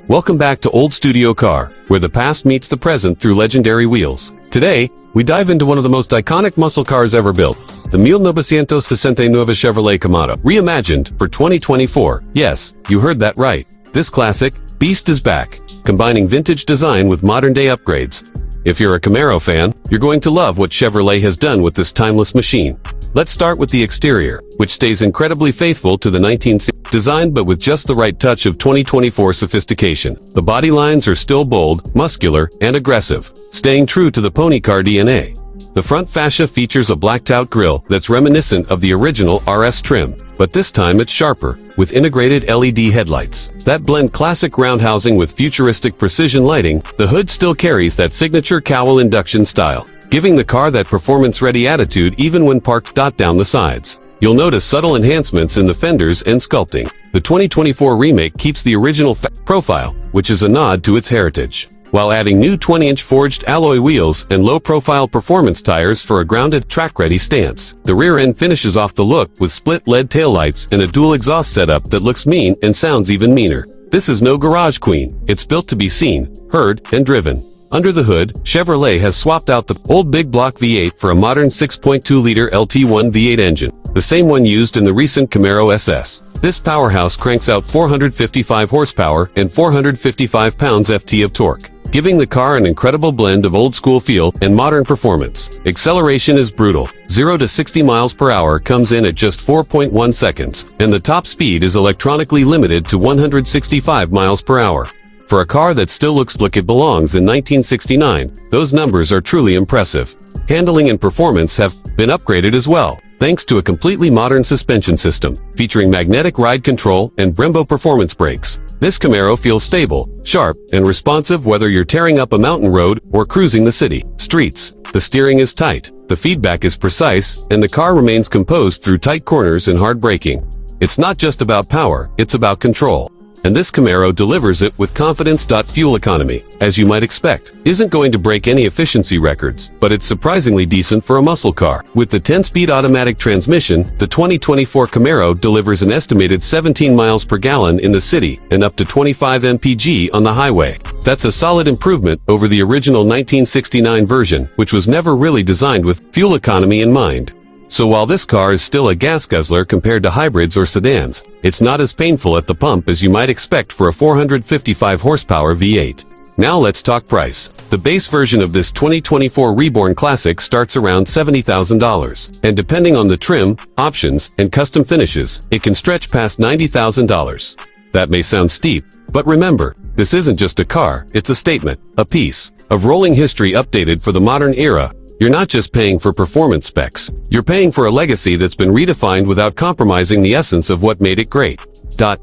Welcome back to Old Studio Car, where the past meets the present through legendary wheels. Today, we dive into one of the most iconic muscle cars ever built, the 1969 Chevrolet Camaro, reimagined for 2024. Yes, you heard that right. This classic beast is back, combining vintage design with modern-day upgrades. If you're a Camaro fan, you're going to love what Chevrolet has done with this timeless machine. Let's start with the exterior, which stays incredibly faithful to the 1960s design but with just the right touch of 2024 sophistication. The body lines are still bold, muscular, and aggressive, staying true to the pony car DNA. The front fascia features a blacked-out grille that's reminiscent of the original RS trim, but this time it's sharper, with integrated LED headlights that blend classic round housing with futuristic precision lighting. The hood still carries that signature cowl induction style, giving the car that performance-ready attitude even when parked down the sides. You'll notice subtle enhancements in the fenders and sculpting. The 2024 remake keeps the original profile, which is a nod to its heritage, while adding new 20-inch forged alloy wheels and low-profile performance tires for a grounded, track-ready stance. The rear end finishes off the look with split LED taillights and a dual exhaust setup that looks mean and sounds even meaner. This is no garage queen. It's built to be seen, heard, and driven. Under the hood, Chevrolet has swapped out the old big block V8 for a modern 6.2-liter LT1 V8 engine, the same one used in the recent Camaro SS. This powerhouse cranks out 455 horsepower and 455 pounds-ft of torque, giving the car an incredible blend of old-school feel and modern performance. Acceleration is brutal. 0 to 60 miles per hour comes in at just 4.1 seconds, and the top speed is electronically limited to 165 miles per hour. For a car that still looks like it belongs in 1969, those numbers are truly impressive. Handling and performance have been upgraded as well, thanks to a completely modern suspension system, featuring magnetic ride control and Brembo performance brakes. This Camaro feels stable, sharp, and responsive whether you're tearing up a mountain road or cruising the city streets. The steering is tight, the feedback is precise, and the car remains composed through tight corners and hard braking. It's not just about power, it's about control. And this Camaro delivers it with confidence. Fuel economy, as you might expect, isn't going to break any efficiency records, but it's surprisingly decent for a muscle car. With the 10-speed automatic transmission, the 2024 Camaro delivers an estimated 17 miles per gallon in the city and up to 25 mpg on the highway. That's a solid improvement over the original 1969 version, which was never really designed with fuel economy in mind. So while this car is still a gas guzzler compared to hybrids or sedans, it's not as painful at the pump as you might expect for a 455 horsepower V8. Now let's talk price. The base version of this 2024 Reborn Classic starts around $70,000, and depending on the trim, options, and custom finishes, it can stretch past $90,000. That may sound steep, but remember, this isn't just a car, it's a statement, a piece of rolling history updated for the modern era. You're not just paying for performance specs, you're paying for a legacy that's been redefined without compromising the essence of what made it great.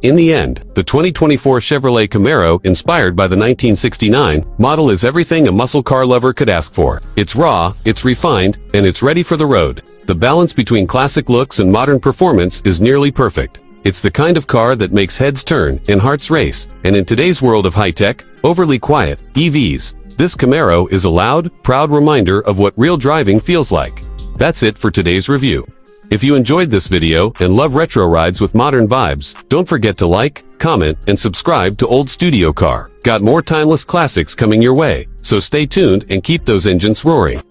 In the end, the 2024 Chevrolet Camaro, inspired by the 1969 model, is everything a muscle car lover could ask for. It's raw, it's refined, and it's ready for the road. The balance between classic looks and modern performance is nearly perfect. It's the kind of car that makes heads turn and hearts race, and in today's world of high-tech, overly quiet EVs, this Camaro is a loud, proud reminder of what real driving feels like. That's it for today's review. If you enjoyed this video and love retro rides with modern vibes, don't forget to like, comment, and subscribe to Old Studio Car. Got more timeless classics coming your way, so stay tuned and keep those engines roaring.